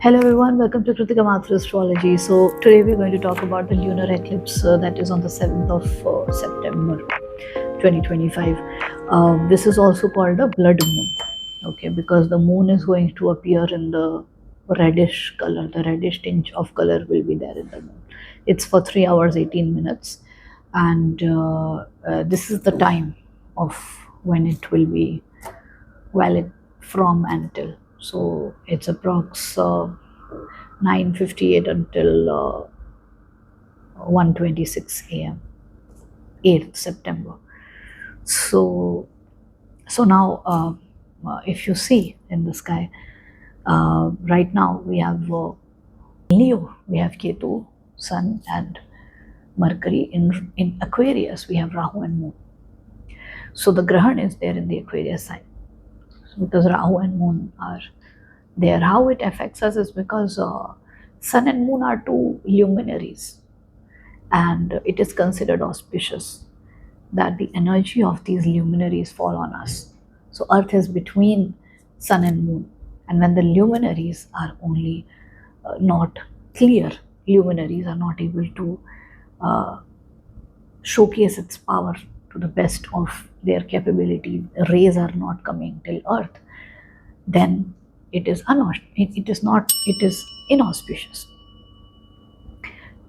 Hello everyone, welcome to Kritika Astrology. So today we're going to talk about the lunar eclipse that is on the 7th of September 2025. This is also called the blood moon, okay, because the moon is going to appear in the reddish color. The reddish tinge of color will be there in the moon. It's for 3 hours 18 minutes, and this is the time of when it will be valid from and till. So it's approx 9:58 until 1:26 a.m. 8th September. So now if you see in the sky right now, we have Leo, we have Ketu, Sun, and Mercury. In Aquarius we have Rahu and Moon. So the Grahan is there in the Aquarius sign. So because Rahu and Moon are there, how it affects us is because Sun and Moon are two luminaries, and it is considered auspicious that the energy of these luminaries fall on us. So Earth is between Sun and Moon, and when the luminaries are only not clear, luminaries are not able to showcase its power to the best of their capability, rays are not coming till Earth, then it is inauspicious.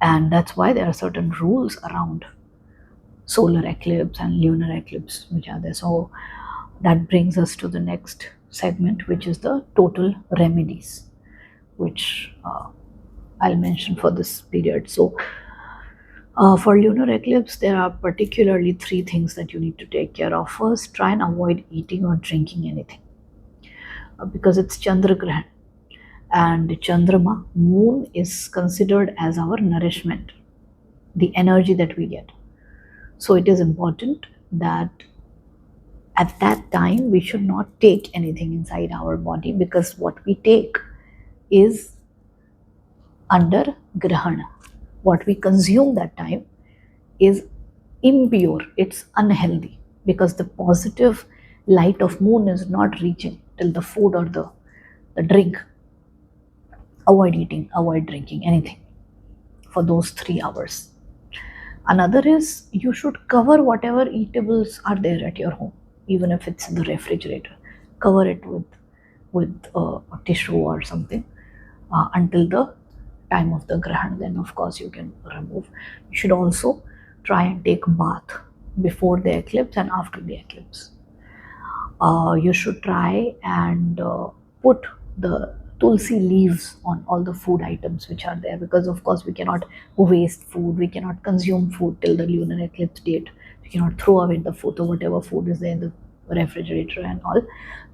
And that's why there are certain rules around solar eclipse and lunar eclipse which are there. So that brings us to the next segment, which is the total remedies, which I'll mention for this period. So for lunar eclipse, there are particularly 3 things that you need to take care of. First, try and avoid eating or drinking anything because it's Chandra Grahan, and Chandrama, moon, is considered as our nourishment, the energy that we get. So it is important that at that time we should not take anything inside our body, because what we take is under Grahana. What we consume that time is impure, it's unhealthy, because the positive light of moon is not reaching till the food or the drink. Avoid eating, avoid drinking anything for those 3 hours. Another is you should cover whatever eatables are there at your home, even if it's in the refrigerator. Cover it with a tissue or something until the time of the Grahan. Then of course you can remove. You should also try and take a bath before the eclipse and after the eclipse. You should try and put the tulsi leaves on all the food items which are there, because of course we cannot waste food, we cannot consume food till the lunar eclipse date. We cannot throw away the food or whatever food is there in the refrigerator and all.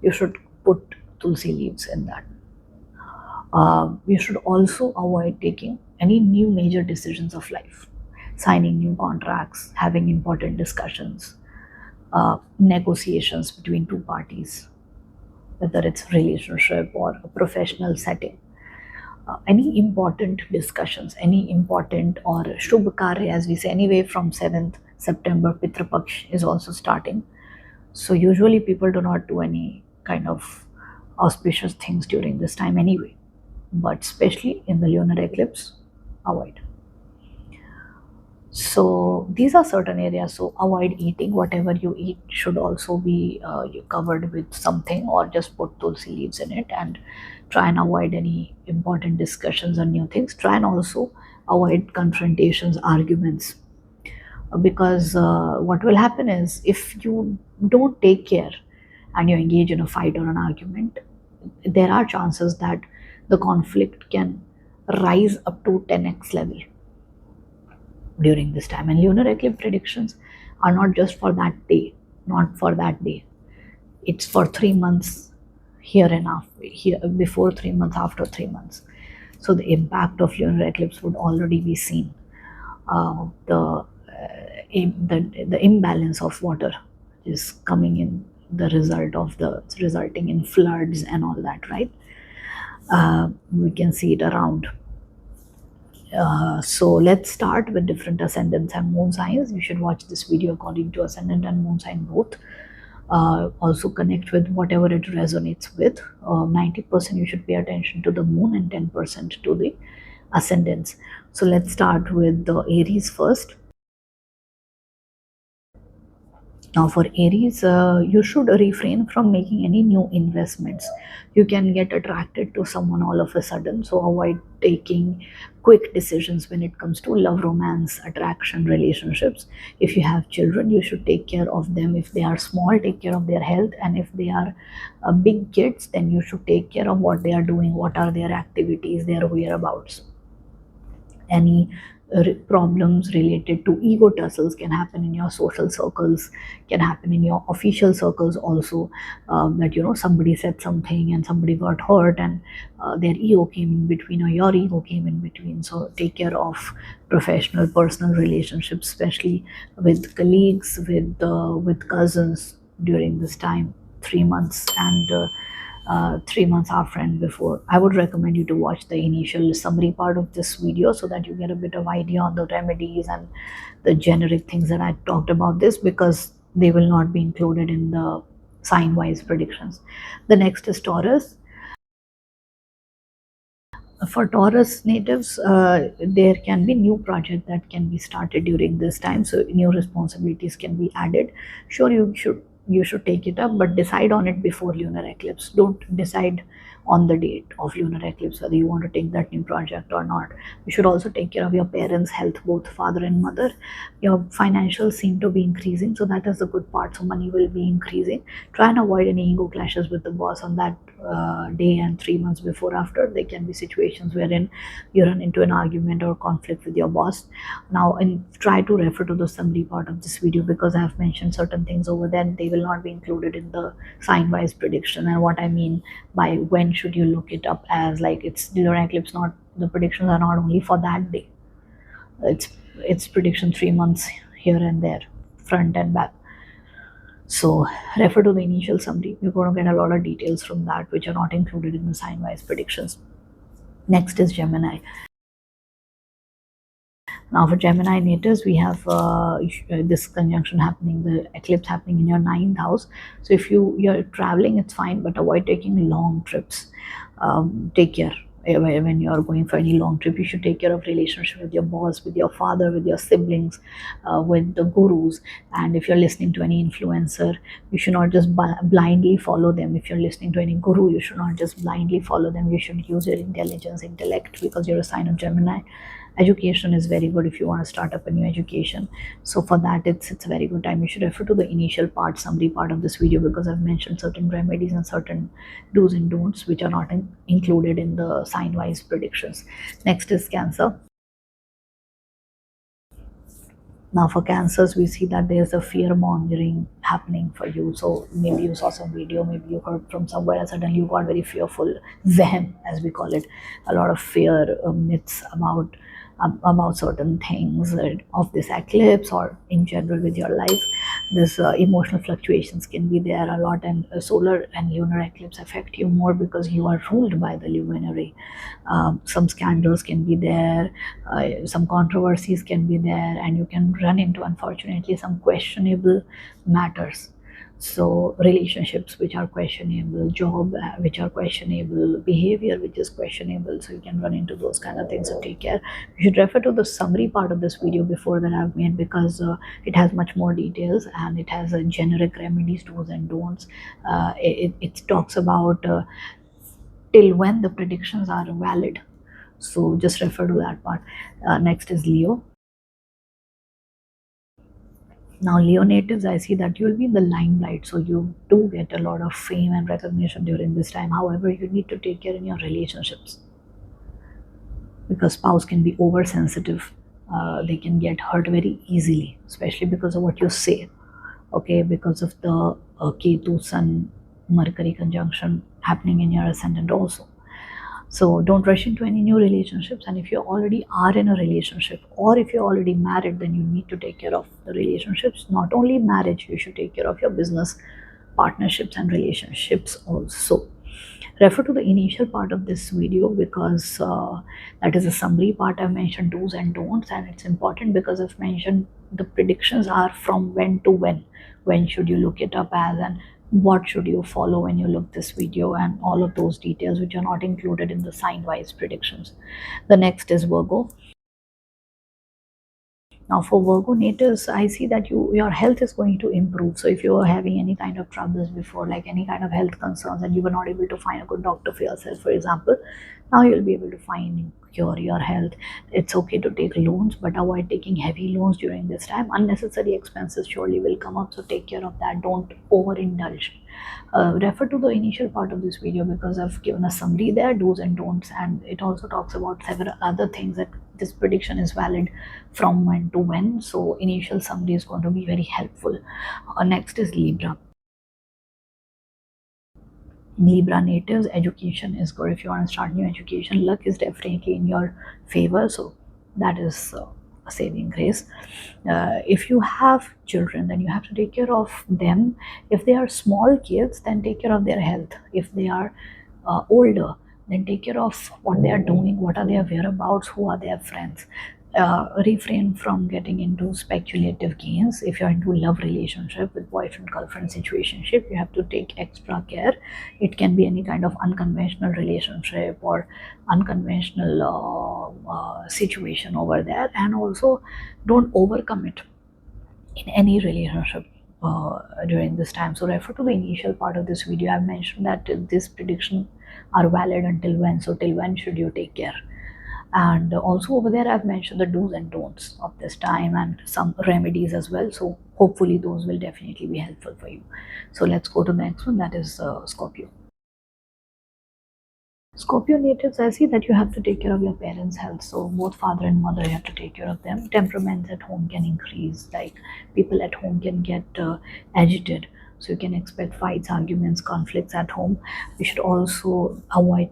You should put tulsi leaves in that. You should also avoid taking any new major decisions of life, signing new contracts, having important discussions, negotiations between 2 parties, whether it's relationship or a professional setting. Any important discussions, any important or Shubh Karya, as we say. Anyway, from 7th September, Pitra Paksh is also starting. So usually people do not do any kind of auspicious things during this time anyway. But especially in the lunar eclipse, avoid. So these are certain areas. So avoid eating. Whatever you eat should also be covered with something, or just put tulsi leaves in it, and try and avoid any important discussions or new things. Try and also avoid confrontations, arguments, because what will happen is, if you don't take care and you engage in a fight or an argument, there are chances that the conflict can rise up to 10x level during this time. And lunar eclipse predictions are not just for that day, not for that day. It's for 3 months here and after, here, before 3 months, after 3 months. So the impact of lunar eclipse would already be seen. The imbalance of water is coming in, the result of resulting in floods and all that, right? We can see it around. So let's start with different ascendants and moon signs. You should watch this video according to ascendant and moon sign both. Also connect with whatever it resonates with. 90% you should pay attention to the moon and 10% to the ascendants. So let's start with the Aries first. Now, for Aries, you should refrain from making any new investments. You can get attracted to someone all of a sudden, so avoid taking quick decisions when it comes to love, romance, attraction, relationships. If you have children, you should take care of them. If they are small, take care of their health, and if they are big kids, then you should take care of what they are doing, what are their activities, their whereabouts. Any problems related to ego tussles can happen in your social circles, can happen in your official circles also. That somebody said something and somebody got hurt, and their ego came in between or your ego came in between. So take care of professional personal relationships, especially with colleagues, with cousins during this time, 3 months, and 3 months after and before. I would recommend you to watch the initial summary part of this video so that you get a bit of idea on the remedies and the generic things that I talked about this, because they will not be included in the sign wise predictions. The next is Taurus. For Taurus natives, there can be new project that can be started during this time, so new responsibilities can be added. Sure, you should take it up, but decide on it before lunar eclipse. Don't decide on the date of lunar eclipse whether you want to take that new project or not. You should also take care of your parents' health, both father and mother. Your financials seem to be increasing, so that is the good part. So money will be increasing. Try and avoid any ego clashes with the boss on that day, and 3 months before after there can be situations wherein you run into an argument or conflict with your boss. Now, and try to refer to the summary part of this video, because I have mentioned certain things over there and they will not be included in the sign wise prediction. And what I mean by when should you look it up, as like it's lunar eclipse, not the predictions are not only for that day. It's prediction 3 months here and there, front and back. So refer to the initial summary. You're going to get a lot of details from that which are not included in the sign wise predictions. Next is Gemini. Now for Gemini natives, we have this conjunction happening, the eclipse happening in your 9th house. So if you're traveling, it's fine, but avoid taking long trips. Take care. When you're going for any long trip, you should take care of relationship with your boss, with your father, with your siblings, with the gurus. And if you're listening to any influencer, you should not just blindly follow them. If you're listening to any guru, you should not just blindly follow them. You should use your intelligence, intellect, because you're a sign of Gemini. Education is very good if you want to start up a new education. So for that, it's a very good time. You should refer to the initial part, summary part of this video, because I've mentioned certain remedies and certain do's and don'ts which are not included in the sign wise predictions. Next is Cancer. Now for Cancers, we see that there's a fear mongering happening for you. So maybe you saw some video, maybe you heard from somewhere, and suddenly you got very fearful. Vehem, as we call it, a lot of fear, myths about certain things of this eclipse, or in general with your life. This emotional fluctuations can be there a lot, and solar and lunar eclipse affect you more because you are ruled by the luminary. Some scandals can be there, some controversies can be there, and you can run into, unfortunately, some questionable matters. So relationships which are questionable, job which are questionable, behavior which is questionable, so you can run into those kind of things. So take care. You should refer to the summary part of this video before that I've made, because it has much more details, and it has a generic remedies, do's and don'ts. It talks about till when the predictions are valid. So just refer to that part. Next is Leo. Now, Leo natives, I see that you'll be in the limelight, so you do get a lot of fame and recognition during this time. However, you need to take care in your relationships, because spouse can be oversensitive. They can get hurt very easily, especially because of what you say. Okay, because of the Ketu Sun Mercury conjunction happening in your ascendant also. So don't rush into any new relationships. And if you already are in a relationship, or if you're already married, then you need to take care of the relationships. Not only marriage, you should take care of your business partnerships and relationships also. Refer to the initial part of this video, because that is a summary part. I've mentioned do's and don'ts, and it's important because I've mentioned the predictions are from when to when should you look it up as, and what should you follow when you look this video, and all of those details which are not included in the sign wise predictions. The next is Virgo. Now for Virgo natives, I see that your health is going to improve. So if you were having any kind of troubles before, like any kind of health concerns, and you were not able to find a good doctor for yourself, for example, now you'll be able to find cure your health. It's okay to take loans, but avoid taking heavy loans during this time. Unnecessary expenses surely will come up, so take care of that. Don't overindulge. Refer to the initial part of this video because I've given a summary there, do's and don'ts, and it also talks about several other things that this prediction is valid from when to when. So initial summary is going to be very helpful. Next is Libra. Libra natives, education is good. If you want to start new education, luck is definitely in your favor, so that is a saving grace. If you have children, then you have to take care of them. If they are small kids, then take care of their health. If they are older, then take care of what they are doing, what are their whereabouts, who are their friends. Refrain from getting into speculative gains. If you're into love relationship with boyfriend girlfriend situationship, you have to take extra care. It can be any kind of unconventional relationship or unconventional situation over there. And also don't overcommit in any relationship during this time. So refer to the initial part of this video. I've mentioned that this prediction are valid until when, so till when should you take care. And also over there I've mentioned the do's and don'ts of this time and some remedies as well, so hopefully those will definitely be helpful for you. So let's go to the next one, that is Scorpio. Scorpio natives, I see that you have to take care of your parents' health. So both father and mother, you have to take care of them. Temperaments at home can increase, like people at home can get agitated. So you can expect fights, arguments, conflicts at home. You should also avoid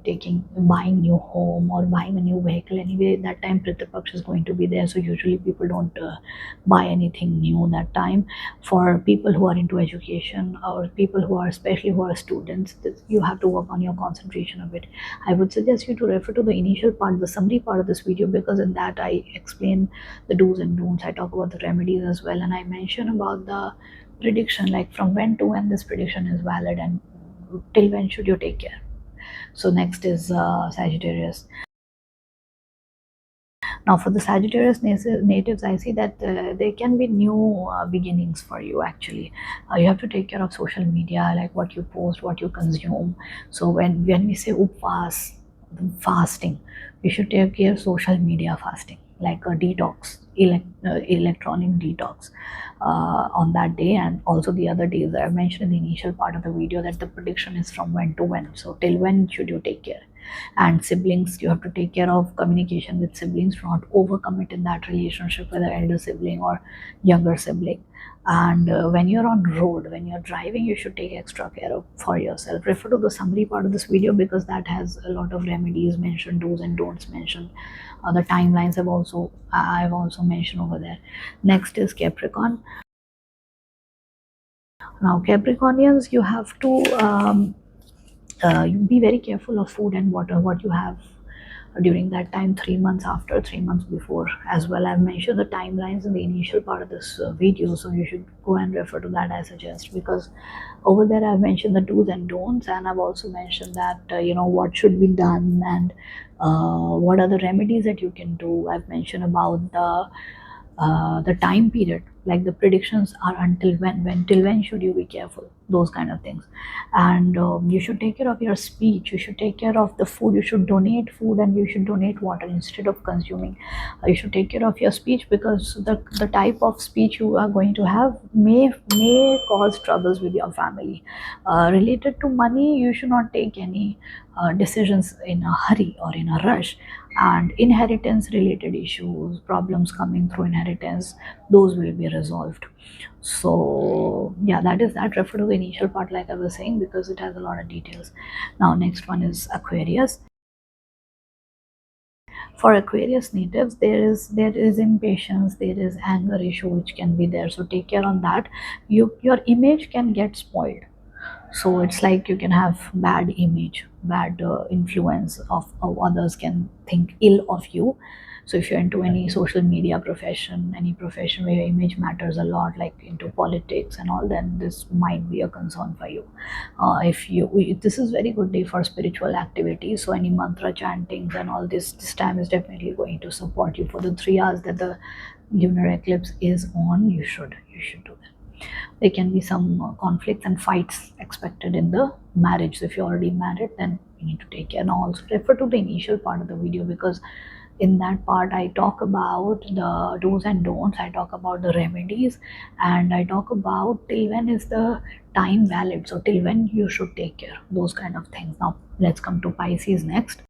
buying new home or buying a new vehicle. Anyway, that time Pritipaksh is going to be there. So usually people don't buy anything new that time. For people who are into education or people who are, especially who are students, you have to work on your concentration a bit. I would suggest you to refer to the initial part, the summary part of this video, because in that I explain the do's and don'ts. I talk about the remedies as well, and I mention about the prediction, like from when to when this prediction is valid and till when should you take care. So next is Sagittarius. Now for the Sagittarius natives, I see that there can be new beginnings for you actually. You have to take care of social media, like what you post, what you consume. So when we say upvas, fasting, you should take care of social media fasting, like a detox, electronic detox on that day, and also the other days that I mentioned in the initial part of the video, that the prediction is from when to when. So till when should you take care. And siblings, you have to take care of communication with siblings, do not overcommit in that relationship, whether elder sibling or younger sibling. And when you're on road, when you're driving, you should take extra care for yourself. Refer to the summary part of this video because that has a lot of remedies mentioned, do's and don'ts mentioned. The timelines I've also mentioned over there. Next is Capricorn. Now Capricornians, you have to be very careful of food and water, what you have during that time, 3 months after, 3 months before as well. I've mentioned the timelines in the initial part of this video, so you should go and refer to that, I suggest, because over there I've mentioned the do's and don'ts, and I've also mentioned that what should be done and what are the remedies that you can do. I've mentioned about the time period, like the predictions are until till when should you be careful, those kind of things. And you should take care of your speech, you should take care of the food, you should donate food and you should donate water instead of consuming. You should take care of your speech because the type of speech you are going to have may cause troubles with your family. Related to money, you should not take any decisions in a hurry or in a rush. And inheritance related issues, problems coming through inheritance, those will be resolved. So yeah, that is that. Refer to the initial part, like I was saying, because it has a lot of details. Now next one is Aquarius. For Aquarius natives, there is impatience, there is anger issue which can be there, so take care on that. Your image can get spoiled, so it's like you can have bad image, bad influence of others can think ill of you. So if you're into any social media profession, any profession where your image matters a lot, like into politics and all, then this might be a concern for you. This is very good day for spiritual activities. So any mantra chantings and all this time is definitely going to support you. For the 3 hours that the lunar eclipse is on, you should do that. There can be some conflicts and fights expected in the marriage. So if you're already married, then you need to take care. Now also refer to the initial part of the video, because in that part I talk about the do's and don'ts, I talk about the remedies, and I talk about till when is the time valid, so till when you should take care, those kind of things. Now let's come to Pisces next.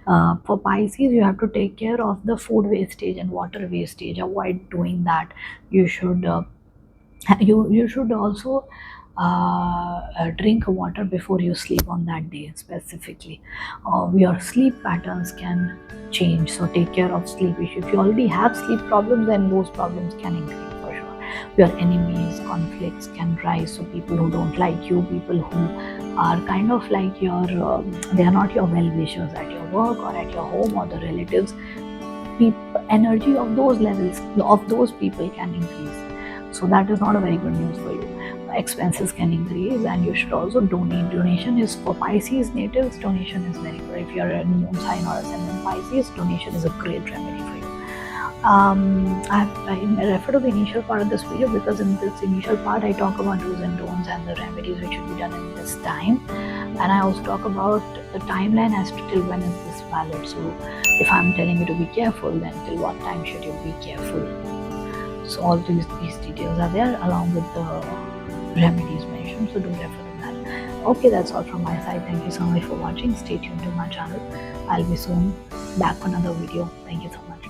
For Pisces, you have to take care of the food wastage and water wastage. Avoid doing that. You should you should also drink water before you sleep on that day specifically. Your sleep patterns can change, so take care of sleep issue. If you already have sleep problems, then those problems can increase for sure. Your enemies, conflicts can rise, so people who don't like you, people who are kind of like your they are not your well-wishers at your work or at your home, or the relatives, energy of those levels of those people can increase. So that is not a very good news for you. Expenses can increase, and you should also donate. Donation is for Pisces natives, donation is very good. If you're a moon sign or ascendant Pisces, donation is a great remedy for you. I refer to the initial part of this video because in this initial part I talk about do's and don'ts and the remedies which should be done in this time, and I also talk about the timeline as to till when is this valid. So if I'm telling you to be careful, then till what time should you be careful? So all these details are there along with the remedies mentioned, so do refer to that. Okay, that's all from my side. Thank you so much for watching. Stay tuned to my channel. I'll be soon back for another video. Thank you so much.